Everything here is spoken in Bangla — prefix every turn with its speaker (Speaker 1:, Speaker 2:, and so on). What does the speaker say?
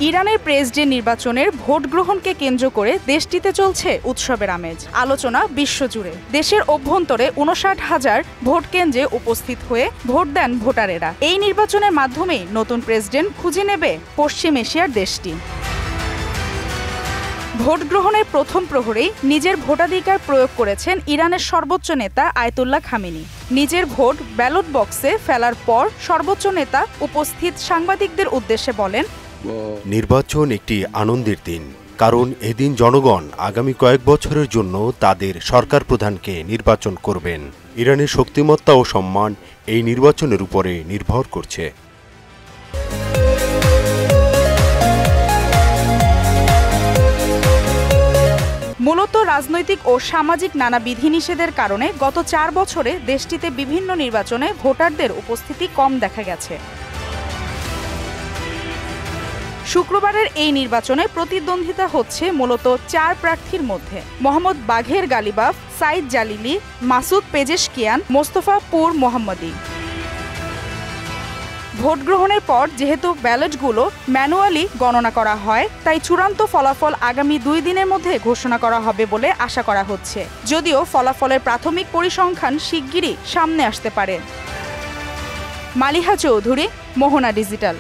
Speaker 1: ইরানের প্রেসিডেন্ট নির্বাচনের ভোট গ্রহণকে কেন্দ্র করে দেশটিতে চলছে উৎসবের আমেজ। আলোচনা বিশ্বজুড়ে। দেশের অভ্যন্তরে ৫৯,০০০ ভোট কেন্দ্রে উপস্থিত হয়ে ভোট দেন ভোটারেরা। এই নির্বাচনের মাধ্যমেই নতুন প্রেসিডেন্ট খুঁজে নেবে পশ্চিম এশিয়ার দেশটি। ভোট গ্রহণের প্রথম প্রহরেই নিজের ভোটাধিকার প্রয়োগ করেছেন ইরানের সর্বোচ্চ নেতা আয়াতুল্লাহ খামেনি। নিজের ভোট ব্যালট বক্সে ফেলার পর সর্বোচ্চ নেতা উপস্থিত সাংবাদিকদের উদ্দেশ্যে বলেন,
Speaker 2: নির্বাচন একটি আনন্দের দিন, কারণ এদিন জনগণ আগামী কয়েক বছরের জন্য তাদের সরকার প্রধানকে নির্বাচন করবেন। ইরানের শক্তিমত্তা ও সম্মান এই নির্বাচনের উপরে নির্ভর করছে।
Speaker 1: মূলত রাজনৈতিক ও সামাজিক নানা বিধিনিষেধের কারণে গত ৪ বছরে দেশটিতে বিভিন্ন নির্বাচনে ভোটারদের উপস্থিতি কম দেখা গেছে। শুক্রবারের এই নির্বাচনে প্রতিদ্বন্দ্বিতা হচ্ছে মূলত ৪ প্রার্থীর মধ্যে: Mohammad Bagher Ghalibaf, Saeed Jalili, Masoud Pezeshkian, Mostafa Pourmohammadi. Vote গ্রহণের পর যেহেতু ব্যালটগুলো ম্যানুয়ালি গণনা করা হয়, তাই চূড়ান্ত ফলাফল আগামী ২ দিনের মধ্যে ঘোষণা করা হবে বলে আশা করা হচ্ছে। যদিও ফলাফলের প্রাথমিক পরিসংখ্যান শিগগিরই সামনে আসতে পারে। মালিহা চৌধুরী, মোহনা ডিজিটাল।